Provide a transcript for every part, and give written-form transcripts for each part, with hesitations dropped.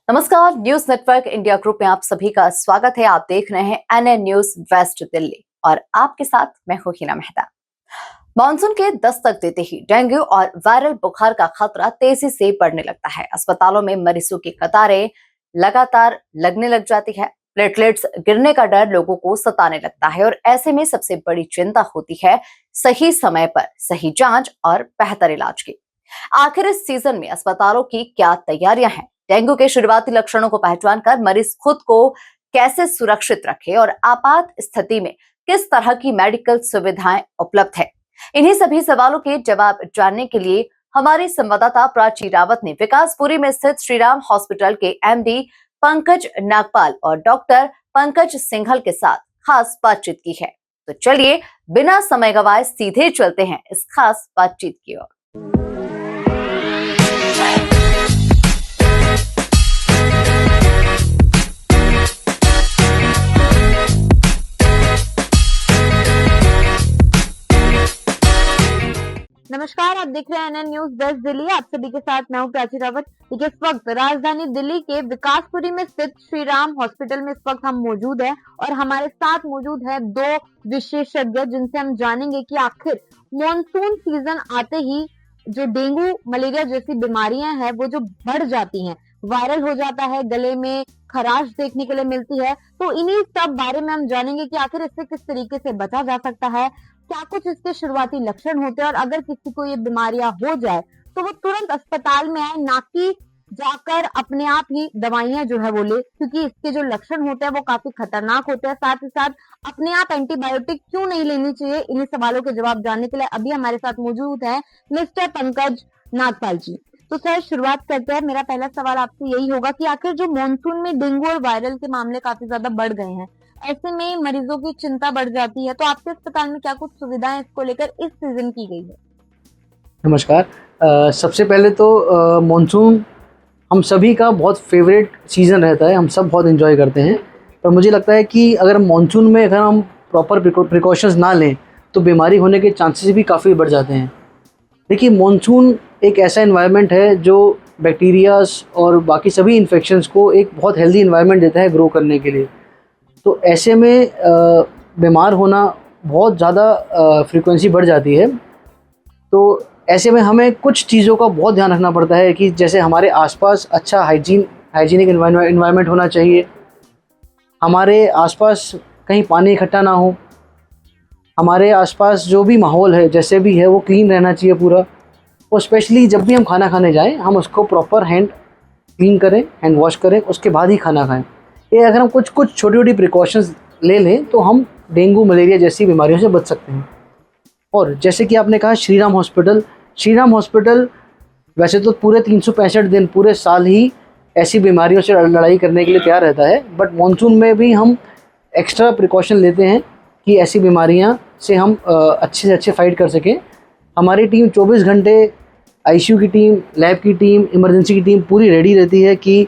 नमस्कार, news network India group में आप सभी का स्वागत है। आप देख रहे हैं एनएन न्यूज वेस्ट दिल्ली और आपके साथ मैं हूं हिना मेहता। मानसून के दस्तक देते ही डेंगू और वायरल बुखार का खतरा तेजी से बढ़ने लगता है। अस्पतालों में मरीजों की कतारें लगातार लगने लग जाती है। प्लेटलेट्स गिरने का डर लोगों को सताने लगता है और ऐसे में सबसे बड़ी चिंता होती है सही समय पर सही जांच और बेहतर इलाज की। आखिर इस सीजन में अस्पतालों की क्या तैयारियां हैं? डेंगू के शुरुआती लक्षणों को पहचान कर मरीज खुद को कैसे सुरक्षित रखे और आपात स्थिति में किस तरह की मेडिकल सुविधाएं उपलब्ध है, इन्हीं सभी सवालों के जवाब जानने के लिए हमारे संवाददाता प्राची रावत ने विकासपुरी में स्थित श्रीराम हॉस्पिटल के एमडी पंकज नागपाल और डॉक्टर पंकज सिंघल के साथ खास बातचीत की है। तो चलिए बिना समय गवाए सीधे चलते हैं इस खास बातचीत की ओर। नमस्कार, आप देख रहे हैं एनएन न्यूज वेस्ट दिल्ली। आप सभी के साथ मैं हूं प्राची रावत। देखिए, इस वक्त राजधानी दिल्ली के विकासपुरी में स्थित श्रीराम हॉस्पिटल में इस वक्त हम मौजूद हैं और हमारे साथ मौजूद है दो विशेषज्ञ जिनसे हम जानेंगे कि आखिर मॉनसून सीजन आते ही जो डेंगू मलेरिया जैसी बीमारियां हैं वो जो बढ़ जाती हैं, वायरल हो जाता है, गले में खराश देखने के लिए मिलती है, तो इन्हीं सब बारे में हम जानेंगे कि आखिर इससे किस तरीके से बचा जा सकता है, क्या कुछ इसके शुरुआती लक्षण होते हैं और अगर किसी को ये बीमारियां हो जाए तो वो तुरंत अस्पताल में आए, ना कि जाकर अपने आप ही दवाइयां जो है वो ले, क्योंकि इसके जो लक्षण होते हैं वो काफी खतरनाक होते हैं। साथ ही साथ अपने आप एंटीबायोटिक क्यों नहीं लेनी चाहिए, इन्हीं सवालों के जवाब जानने के लिए अभी हमारे साथ मौजूद है मिस्टर पंकज नागपाल जी। तो सर, शुरुआत करते हैं। मेरा पहला सवाल आपसे यही होगा कि आखिर जो मानसून में डेंगू और वायरल के मामले काफी ज्यादा बढ़ गए हैं, ऐसे में मरीजों की चिंता बढ़ जाती है, तो आपके अस्पताल में क्या कुछ सुविधाएं इसको लेकर इस सीजन की गई है? नमस्कार। सबसे पहले तो मानसून हम सभी का बहुत फेवरेट सीज़न रहता है, हम सब बहुत एंजॉय करते हैं। पर मुझे लगता है कि अगर मानसून में अगर हम प्रॉपर प्रिकॉशंस ना लें तो बीमारी होने के चांसेस भी काफ़ी बढ़ जाते हैं। देखिए, मानसून एक ऐसा एनवायरनमेंट है जो बैक्टीरियाज और बाकी सभी इन्फेक्शंस को एक बहुत हेल्दी एनवायरनमेंट देता है ग्रो करने के लिए। तो ऐसे में बीमार होना बहुत ज़्यादा फ्रीक्वेंसी बढ़ जाती है। तो ऐसे में हमें कुछ चीज़ों का बहुत ध्यान रखना पड़ता है कि जैसे हमारे आसपास अच्छा हाइजीनिक एनवायरनमेंट होना चाहिए, हमारे आसपास कहीं पानी इकट्ठा ना हो, हमारे आसपास जो भी माहौल है जैसे भी है वो क्लीन रहना चाहिए पूरा। और स्पेशली जब भी हम खाना खाने जाएं हम उसको प्रॉपर हैंड क्लीन करें, हैंड वॉश करें, उसके बाद ही खाना खाएं। ये अगर हम कुछ छोटी छोटी प्रिकॉशंस ले लें तो हम डेंगू मलेरिया जैसी बीमारियों से बच सकते हैं। और जैसे कि आपने कहा श्रीराम हॉस्पिटल वैसे तो पूरे 365 दिन पूरे साल ही ऐसी बीमारियों से लड़ाई करने के लिए तैयार रहता है, बट मानसून में भी हम एक्स्ट्रा प्रिकॉशन लेते हैं कि ऐसी बीमारियां से हम अच्छे से अच्छे फाइट कर सकें। हमारी टीम 24 घंटे आईसीयू की टीम, लैब की टीम, इमरजेंसी की टीम पूरी रेडी रहती है कि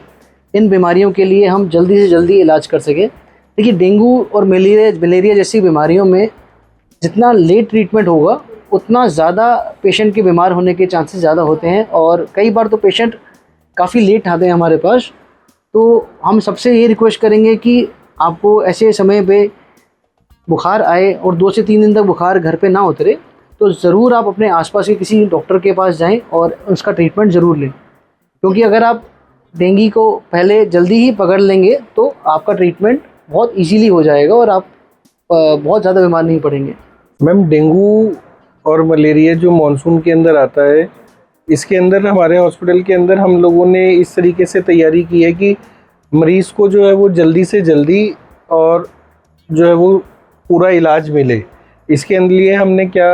इन बीमारियों के लिए हम जल्दी से जल्दी इलाज कर सकें। देखिए, डेंगू और मलेरिया जैसी बीमारियों में जितना लेट ट्रीटमेंट होगा उतना ज़्यादा पेशेंट के बीमार होने के चांसेस ज़्यादा होते हैं और कई बार तो पेशेंट काफ़ी लेट आते हैं हमारे पास। तो हम सबसे ये रिक्वेस्ट करेंगे कि आपको ऐसे समय पे बुखार आए और 2 से 3 दिन तक बुखार घर पे ना उतरे तो ज़रूर आप अपने आसपास के किसी डॉक्टर के पास जाएं और उसका ट्रीटमेंट ज़रूर लें, क्योंकि अगर आप डेंगू को पहले जल्दी ही पकड़ लेंगे तो आपका ट्रीटमेंट बहुत इजीली हो जाएगा और आप बहुत ज़्यादा बीमार नहीं पड़ेंगे। मैम, डेंगू और मलेरिया जो मानसून के अंदर आता है, इसके अंदर हमारे हॉस्पिटल के अंदर हम लोगों ने इस तरीके से तैयारी की है कि मरीज़ को जो है वो जल्दी से जल्दी और जो है वो पूरा इलाज मिले। इसके लिए हमने क्या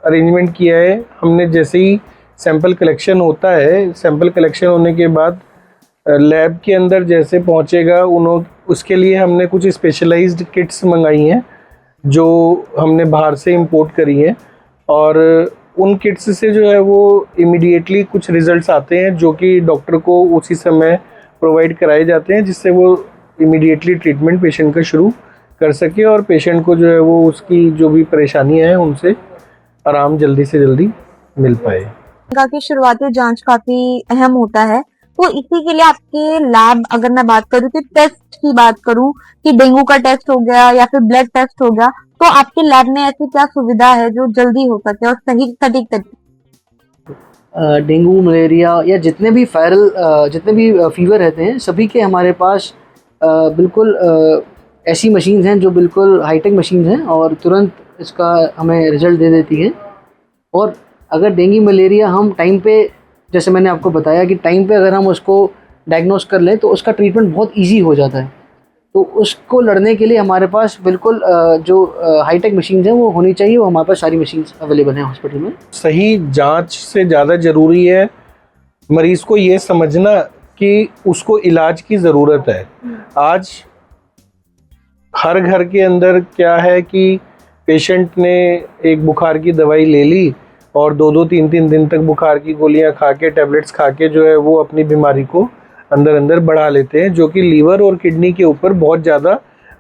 अरेंजमेंट किया है, हमने जैसे ही सैंपल कलेक्शन होता है, सैंपल कलेक्शन होने के बाद लैब के अंदर जैसे पहुंचेगा उसके लिए हमने कुछ स्पेशलाइज्ड किट्स मंगाई हैं जो हमने बाहर से इंपोर्ट करी हैं और उन किट्स से जो है वो इमीडिएटली कुछ रिजल्ट्स आते हैं जो कि डॉक्टर को उसी समय प्रोवाइड कराए जाते हैं, जिससे वो इमीडिएटली ट्रीटमेंट पेशेंट का शुरू कर सके और पेशेंट को जो है वो उसकी जो भी परेशानियां हैं उनसे आराम जल्दी से जल्दी मिल पाए। की शुरुआती जांच काफी अहम होता है, तो इसी के लिए आपके लैब, अगर मैं बात करूँ कि टेस्ट की बात करूँ कि डेंगू का टेस्ट हो गया या फिर ब्लड टेस्ट हो गया, तो आपके लैब में ऐसी क्या सुविधा है जो जल्दी हो सके और सही सटीक तरीके? डेंगू, मलेरिया या जितने भी जितने भी फीवर रहते हैं, सभी के हमारे पास बिल्कुल ऐसी मशीन्स हैं जो बिल्कुल हाईटेक मशीन्स हैं और तुरंत इसका हमें रिजल्ट दे देती हैं। और अगर डेंगू मलेरिया हम टाइम पे, जैसे मैंने आपको बताया कि टाइम पे अगर हम उसको डायग्नोस कर लें तो उसका ट्रीटमेंट बहुत इजी हो जाता है। तो उसको लड़ने के लिए हमारे पास बिल्कुल जो हाईटेक मशीन्स हैं वो होनी चाहिए, वो हमारे पास सारी मशीन्स अवेलेबल हैं हॉस्पिटल में। सही जांच से ज़्यादा ज़रूरी है मरीज़ को ये समझना कि उसको इलाज की ज़रूरत है। आज हर घर के अंदर क्या है कि पेशेंट ने एक बुखार की दवाई ले ली और 2-3 दिन तक बुखार की गोलियां खा के, टैबलेट्स खा के जो है वो अपनी बीमारी को अंदर बढ़ा लेते हैं, जो कि लीवर और किडनी के ऊपर बहुत ज़्यादा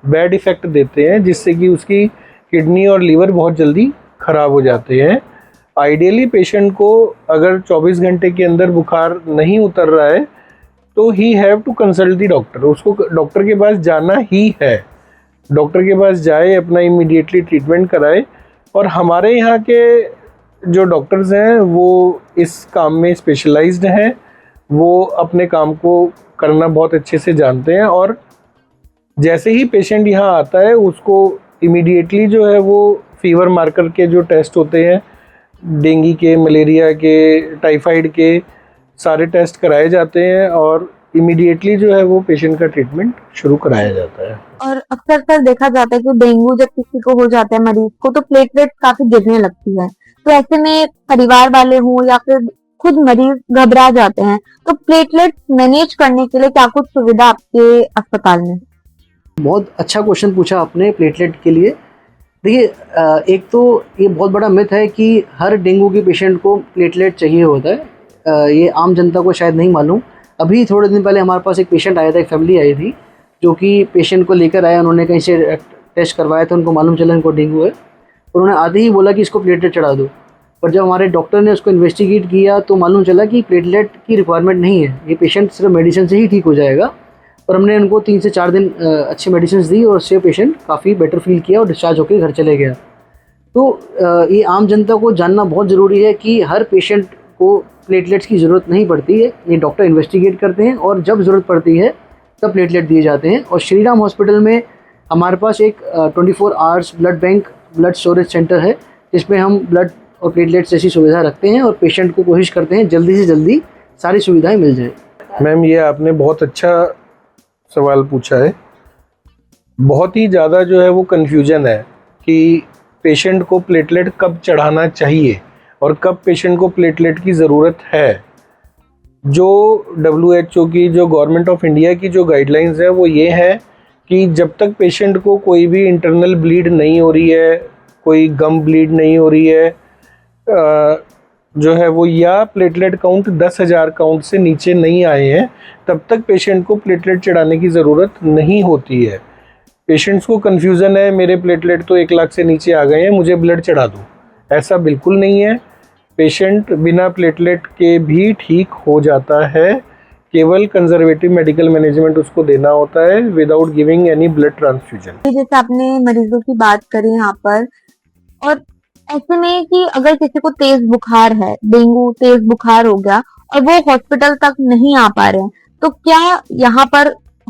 बैड इफ़ेक्ट देते हैं, जिससे कि उसकी किडनी और लीवर बहुत जल्दी ख़राब हो जाते हैं। आइडियली पेशेंट को अगर 24 घंटे के अंदर बुखार नहीं उतर रहा है तो he have to consult the doctor, उसको डॉक्टर के पास जाना ही है। डॉक्टर के पास जाए, अपना इमीडिएटली ट्रीटमेंट कराए। और हमारे यहाँ के जो डॉक्टर्स हैं वो इस काम में स्पेशलाइज्ड हैं, वो अपने काम को करना बहुत अच्छे से जानते हैं। और जैसे ही पेशेंट यहाँ आता है उसको इमीडिएटली जो है वो फीवर मार्कर के जो टेस्ट होते हैं, डेंगू के, मलेरिया के, टाइफाइड के, सारे टेस्ट कराए जाते हैं और इमीडिएटली जो है वो पेशेंट का ट्रीटमेंट शुरू कराया जाता है। और अक्सर सर देखा जाता है कि डेंगू जब किसी को हो जाता है, मरीज को, तो प्लेटलेट काफी गिरने लगती है। तो ऐसे में परिवार वाले हों या फिर खुद मरीज घबरा जाते हैं, तो प्लेटलेट मैनेज करने के लिए क्या कुछ सुविधा आपके अस्पताल में? बहुत अच्छा क्वेश्चन पूछा आपने प्लेटलेट के लिए। देखिए, एक तो ये बहुत बड़ा मिथ है कि हर डेंगू के पेशेंट को प्लेटलेट चाहिए होता है। ये आम जनता को शायद नहीं मालूम। अभी थोड़े दिन पहले हमारे पास एक पेशेंट आया था, एक फैमिली आई थी जो कि पेशेंट को लेकर आया, उन्होंने कहीं से टेस्ट करवाया था, उनको मालूम चला इनको डेंगू है। उन्होंने आधे ही बोला कि इसको प्लेटलेट चढ़ा दो, पर जब हमारे डॉक्टर ने उसको इन्वेस्टिगेट किया तो मालूम चला कि प्लेटलेट की रिक्वायरमेंट नहीं है, ये पेशेंट सिर्फ मेडिसिन से ही ठीक हो जाएगा। और हमने उनको 3 से 4 दिन अच्छी मेडिसिन दी और उससे पेशेंट काफ़ी बेटर फील किया और डिस्चार्ज होकर घर चले गया। तो ये आम जनता को जानना बहुत ज़रूरी है कि हर पेशेंट को प्लेटलेट्स की ज़रूरत नहीं पड़ती है। ये डॉक्टर इन्वेस्टिगेट करते हैं और जब ज़रूरत पड़ती है तब प्लेटलेट दिए जाते हैं। और श्री राम हॉस्पिटल में हमारे पास एक 24 hours blood bank, blood storage centre है, जिसमें हम ब्लड और प्लेटलेट्स जैसी सुविधा रखते हैं और पेशेंट को कोशिश करते हैं जल्दी से जल्दी सारी सुविधाएं मिल जाए। मैम, ये आपने बहुत अच्छा सवाल पूछा है। बहुत ही ज़्यादा जो है वो कन्फ्यूजन है कि पेशेंट को प्लेटलेट कब चढ़ाना चाहिए और कब पेशेंट को प्लेटलेट की ज़रूरत है। जो WHO की, जो गवर्नमेंट ऑफ इंडिया की जो गाइडलाइंस है वो ये है कि जब तक पेशेंट को कोई भी इंटरनल ब्लीड नहीं हो रही है, कोई गम ब्लीड नहीं हो रही है, जो है वो, या प्लेटलेट काउंट 10,000 काउंट से नीचे नहीं आए हैं, तब तक पेशेंट को प्लेटलेट चढ़ाने की ज़रूरत नहीं होती है। पेशेंट्स को कन्फ्यूज़न है, मेरे प्लेटलेट तो 1 लाख से नीचे आ गए हैं, मुझे ब्लड चढ़ा दो। ऐसा बिल्कुल नहीं है। पेशेंट बिना प्लेटलेट के भी ठीक हो जाता है, केवल कंजर्वेटिव मेडिकल मैनेजमेंट उसको देना होता है without giving any blood transfusion. जैसे आपने मरीजों की बात करी यहाँ पर, और ऐसे में कि अगर किसी को तेज बुखार है, डेंगू तेज बुखार हो गया और वो हॉस्पिटल तक नहीं आ पा रहे हैं, तो क्या यहाँ पर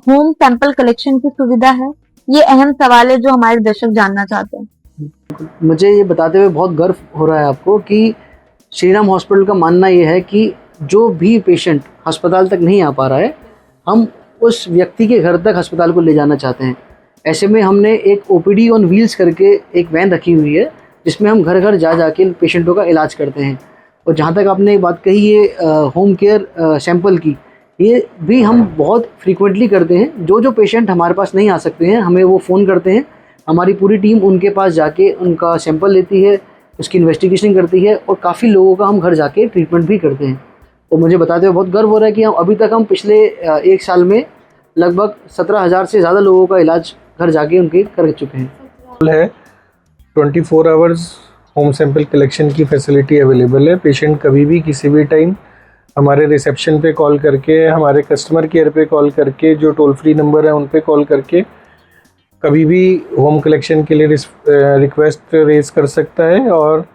होम सैंपल कलेक्शन की सुविधा है? ये अहम सवाल है जो हमारे दर्शक जानना चाहते हैं। मुझे ये बताते हुए बहुत गर्व हो रहा है आपको कि श्री राम हॉस्पिटल का मानना ये है कि जो भी पेशेंट अस्पताल तक नहीं आ पा रहा है, हम उस व्यक्ति के घर तक अस्पताल को ले जाना चाहते हैं। ऐसे में हमने एक OPD ऑन व्हील्स करके एक वैन रखी हुई है, जिसमें हम घर घर जा के पेशेंटों का इलाज करते हैं। और जहाँ तक आपने एक बात कही ये होम केयर सैंपल की, ये भी हम बहुत फ्रीक्वेंटली करते हैं। जो पेशेंट हमारे पास नहीं आ सकते हैं, हमें वो फ़ोन करते हैं, हमारी पूरी टीम उनके पास जाके उनका सैंपल लेती है, उसकी इन्वेस्टिगेशन करती है और काफ़ी लोगों का हम घर जाके ट्रीटमेंट भी करते हैं। तो मुझे बताते हुए बहुत गर्व हो रहा है कि हम अभी तक हम पिछले 1 साल में लगभग 17,000 से ज़्यादा लोगों का इलाज घर जाके उनके कर चुके हैं। 24 आवर्स होम सैंपल कलेक्शन की फैसिलिटी अवेलेबल है। पेशेंट कभी भी किसी भी टाइम हमारे रिसेप्शन पे कॉल करके, हमारे कस्टमर केयर पे कॉल करके, जो टोल फ्री नंबर है उन पे कॉल करके कभी भी होम कलेक्शन के लिए रिक्वेस्ट रेज कर सकता है और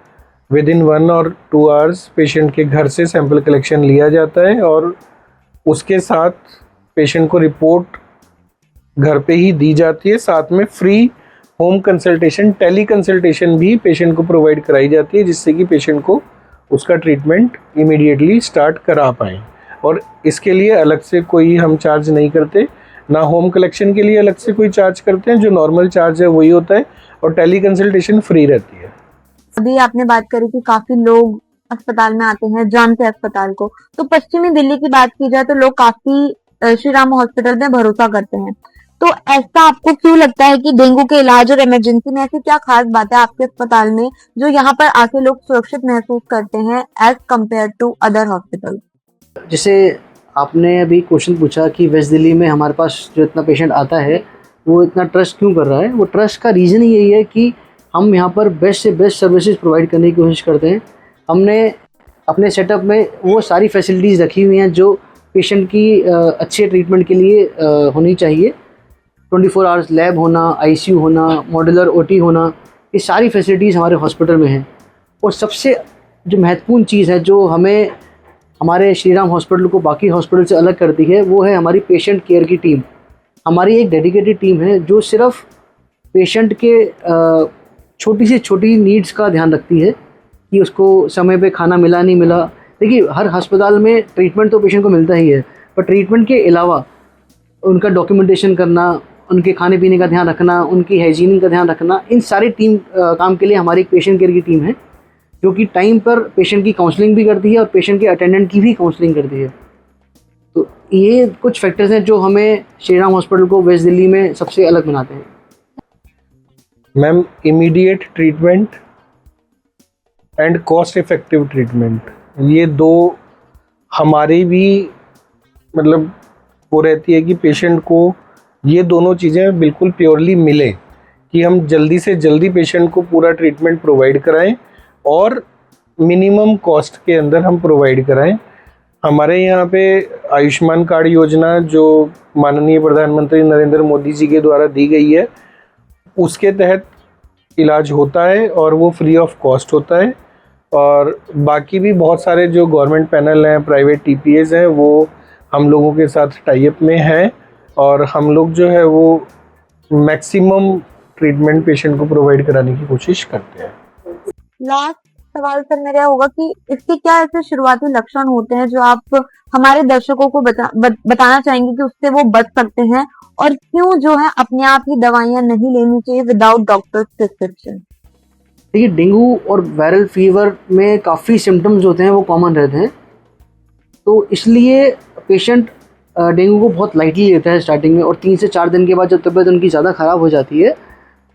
विद इन 1 और 2 आवर्स पेशेंट के घर से सैंपल कलेक्शन लिया जाता है और उसके साथ पेशेंट को रिपोर्ट घर पे ही दी जाती है। साथ में free home consultation, tele consultation भी पेशेंट को प्रोवाइड कराई जाती है, जिससे कि पेशेंट को उसका ट्रीटमेंट इमीडिएटली स्टार्ट करा पाएँ। और इसके लिए अलग से कोई हम चार्ज नहीं करते, ना होम कलेक्शन के लिए अलग से कोई चार्ज करते हैं। जो नॉर्मल चार्ज है वही होता है और टेली कंसल्टेशन फ्री रहती है। अभी आपने बात करी कि काफी लोग अस्पताल में आते हैं, जानते हैं अस्पताल को, तो पश्चिमी दिल्ली की बात की जाए तो लोग काफी श्री राम हॉस्पिटल में भरोसा करते हैं। तो ऐसा आपको क्यों लगता है कि डेंगू के इलाज और इमरजेंसी में ऐसी क्या खास बात है आपके अस्पताल में जो यहाँ पर आके लोग सुरक्षित महसूस करते हैं as compare to other hospital? जैसे आपने अभी क्वेश्चन पूछा कि वेस्ट दिल्ली में हमारे पास जो इतना पेशेंट आता है वो इतना ट्रस्ट क्यों कर रहा है, वो ट्रस्ट का रीज़न ही यही है कि हम यहाँ पर बेस्ट से बेस्ट सर्विसेज प्रोवाइड करने की कोशिश करते हैं। हमने अपने सेटअप में वो सारी फैसिलिटीज़ रखी हुई हैं जो पेशेंट की अच्छे ट्रीटमेंट के लिए होनी चाहिए। 24 आवर्स लैब होना, आईसीयू होना, मॉड्यूलर ओटी होना, ये सारी फैसिलिटीज़ हमारे हॉस्पिटल में हैं। और सबसे जो महत्वपूर्ण चीज़ है जो हमें हमारे श्री राम हॉस्पिटल को बाकी हॉस्पिटल से अलग करती है वो है हमारी पेशेंट केयर की टीम। हमारी एक डेडिकेटेड टीम है जो सिर्फ पेशेंट के छोटी से छोटी नीड्स का ध्यान रखती है कि उसको समय पे खाना मिला नहीं मिला। देखिए हर अस्पताल में ट्रीटमेंट तो पेशेंट को मिलता ही है, पर ट्रीटमेंट के अलावा उनका डॉक्यूमेंटेशन करना, उनके खाने पीने का ध्यान रखना, उनकी हाइजीनिंग का ध्यान रखना, इन सारी टीम काम के लिए हमारी एक पेशेंट केयर की टीम है जो कि टाइम पर पेशेंट की काउंसलिंग भी करती है और पेशेंट के अटेंडेंट की भी काउंसलिंग करती है। तो ये कुछ फैक्टर्स हैं जो हमें श्री राम हॉस्पिटल को वेस्ट दिल्ली में सबसे अलग बनाते हैं। Ma'am, immediate treatment and cost effective treatment, ये दो हमारी भी मतलब वो रहती है कि पेशेंट को ये दोनों चीज़ें बिल्कुल प्योरली मिले कि हम जल्दी से जल्दी पेशेंट को पूरा ट्रीटमेंट प्रोवाइड कराएं और मिनिमम कॉस्ट के अंदर हम प्रोवाइड कराएं। हमारे यहाँ पे आयुष्मान कार्ड योजना जो माननीय प्रधानमंत्री नरेंद्र मोदी जी के द्वारा दी गई है, उसके तहत इलाज होता है और वो फ्री ऑफ कॉस्ट होता है। और बाकी भी बहुत सारे जो गवर्नमेंट पैनल हैं, प्राइवेट टीपीएस हैं, वो हम लोगों के साथ टाई अप में हैं और हम लोग जो है वो मैक्सिमम ट्रीटमेंट पेशेंट को प्रोवाइड कराने की कोशिश करते हैं। लास्ट सवाल सर मेरा होगा कि इसके क्या ऐसे शुरुआती लक्षण होते हैं जो आप हमारे दर्शकों को बताना चाहेंगे कि उससे वो बच सकते हैं और क्यों जो है अपने आप ही दवाइयां नहीं लेनी चाहिए विदाउट डॉक्टर प्रिस्क्रिप्शन? देखिए डेंगू और वायरल फीवर में काफ़ी सिम्टम्स होते हैं वो कॉमन रहते हैं, तो इसलिए पेशेंट डेंगू को बहुत लाइटली लेता है स्टार्टिंग में और 3 से 4 दिन के बाद जब तबीयत उनकी ज़्यादा ख़राब हो जाती है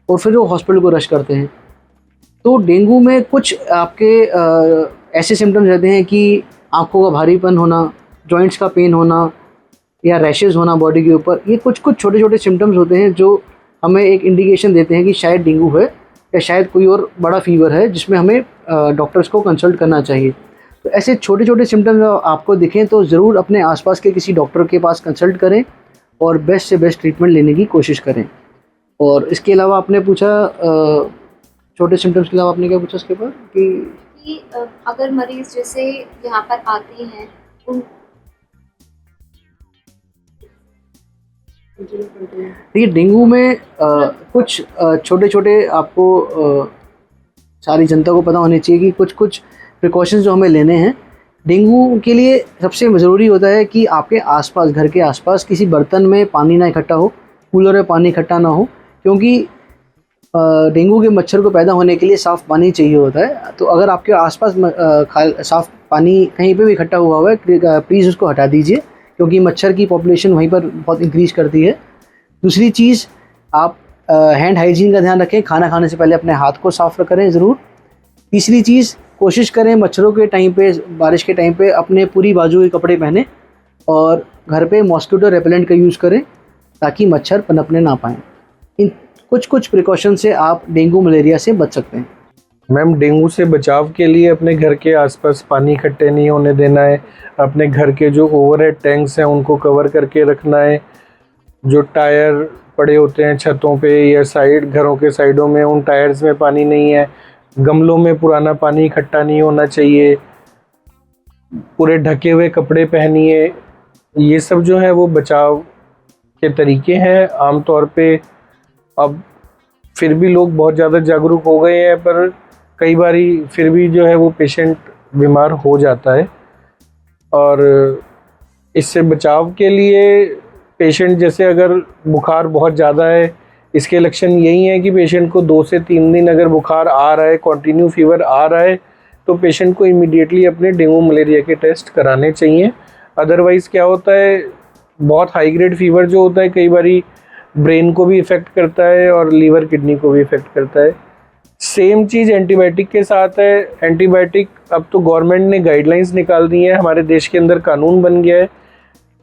और फिर वो हॉस्पिटल को रश करते हैं। तो डेंगू में कुछ आपके ऐसे सिम्टम्स रहते हैं कि आँखों का भारीपन होना, जॉइंट्स का पेन होना या रैशेज़ होना बॉडी के ऊपर। ये कुछ छोटे छोटे सिम्टम्स होते हैं जो हमें एक इंडिकेशन देते हैं कि शायद डेंगू है या शायद कोई और बड़ा फीवर है जिसमें हमें डॉक्टर्स को कंसल्ट करना चाहिए। तो ऐसे छोटे छोटे सिम्टम्स आपको दिखें तो ज़रूर अपने आसपास के किसी डॉक्टर के पास कंसल्ट करें और बेस्ट से बेस्ट ट्रीटमेंट लेने की कोशिश करें। और इसके अलावा आपने पूछा छोटे सिम्टम्स के अलावा आपने क्या पूछा इसके ऊपर कि अगर मरीज जैसे यहाँ पर आते हैं देखिए डेंगू में कुछ छोटे छोटे आपको सारी जनता को पता होने चाहिए कि कुछ प्रिकॉशंस जो हमें लेने हैं। डेंगू के लिए सबसे ज़रूरी होता है कि आपके आसपास, घर के आसपास किसी बर्तन में पानी ना इकट्ठा हो, कूलर में पानी इकट्ठा ना हो, क्योंकि डेंगू के मच्छर को पैदा होने के लिए साफ़ पानी चाहिए होता है। तो अगर आपके आसपास साफ़ पानी कहीं पे भी इकट्ठा हुआ है प्लीज़ उसको हटा दीजिए, क्योंकि मच्छर की पॉपुलेशन वहीं पर बहुत इंक्रीज़ करती है। दूसरी चीज़, आप हैंड हाइजीन का ध्यान रखें, खाना खाने से पहले अपने हाथ को साफ़ करें ज़रूर। तीसरी चीज़, कोशिश करें मच्छरों के टाइम पे, बारिश के टाइम पे अपने पूरी बाजू के कपड़े पहने और घर पे मॉस्किटो रेपेलेंट का यूज़ करें ताकि मच्छर पनपने ना पाएँ। इन कुछ प्रिकॉशन से आप डेंगू मलेरिया से बच सकते हैं। मैम, डेंगू से बचाव के लिए अपने घर के आसपास पानी इकट्ठे नहीं होने देना है, अपने घर के जो ओवरहेड टैंक्स हैं उनको कवर करके रखना है, जो टायर पड़े होते हैं छतों पे या घरों के साइडों में, उन टायर्स में पानी नहीं है, गमलों में पुराना पानी इकट्ठा नहीं होना चाहिए, पूरे ढके हुए कपड़े पहनिए। ये सब जो है वो बचाव के तरीके हैं। आमतौर पे अब फिर भी लोग बहुत ज़्यादा जागरूक हो गए हैं, पर कई बारी फिर भी जो है वो पेशेंट बीमार हो जाता है। और इससे बचाव के लिए पेशेंट, जैसे अगर बुखार बहुत ज़्यादा है, इसके लक्षण यही हैं कि पेशेंट को 2 से 3 दिन अगर बुखार आ रहा है, कंटिन्यू फीवर आ रहा है, तो पेशेंट को इमीडिएटली अपने डेंगू मलेरिया के टेस्ट कराने चाहिए। अदरवाइज़ क्या होता है, बहुत हाई ग्रेड फीवर जो होता है कई बारी ब्रेन को भी इफ़ेक्ट करता है और लीवर किडनी को भी इफ़ेक्ट करता है। सेम चीज़ एंटीबायोटिक के साथ है। एंटीबायोटिक अब तो गवर्नमेंट ने गाइडलाइंस निकाल दी हैं, हमारे देश के अंदर कानून बन गया है।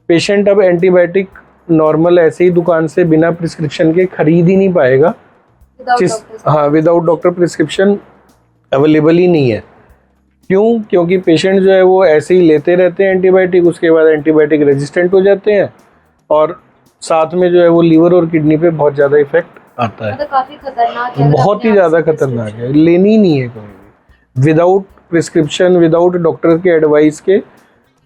पेशेंट अब एंटीबायोटिक नॉर्मल ऐसे ही दुकान से बिना प्रिस्क्रिप्शन के खरीद ही नहीं पाएगा। विदाउट डॉक्टर प्रिस्क्रिप्शन अवेलेबल ही नहीं है। क्यों? क्योंकि पेशेंट जो है वो ऐसे ही लेते रहते हैं एंटीबायोटिक, उसके बाद एंटीबायोटिक रेजिस्टेंट हो जाते हैं और साथ में जो है वो लीवर और किडनी पे बहुत ज़्यादा इफेक्ट आता है। मतलब काफी खतरनाक है, बहुत ही ज़्यादा खतरनाक है, लेनी ही नहीं है कोई भी। विदाउट प्रिस्क्रिप्शन, विदाउट डॉक्टर के एडवाइस के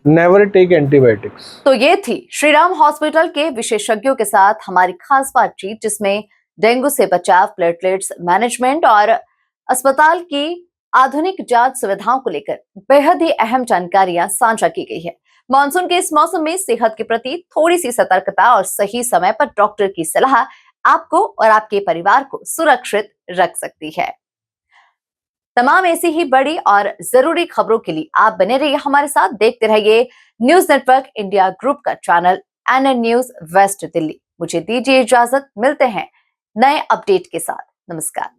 नेवर टेक एंटीबायोटिक्स। तो ये थी श्रीराम हॉस्पिटल के विशेषज्ञों के साथ हमारी खास बातचीत, जिसमें डेंगू से बचाव, प्लेटलेट्स मैनेजमेंट और अस्पताल की आधुनिक जांच सुविधाओं को लेकर बेहद ही अहम जानकारियां साझा की गई है। मानसून के इस मौसम में सेहत के प्रति थोड़ी सी सतर्कता और सही समय पर डॉक्टर की सलाह आपको और आपके परिवार को सुरक्षित रख सकती है। तमाम ऐसी ही बड़ी और जरूरी खबरों के लिए आप बने रहिए हमारे साथ, देखते रहिए न्यूज नेटवर्क इंडिया ग्रुप का channel NN news west Delhi. मुझे दीजिए इजाजत, मिलते हैं नए अपडेट के साथ। नमस्कार।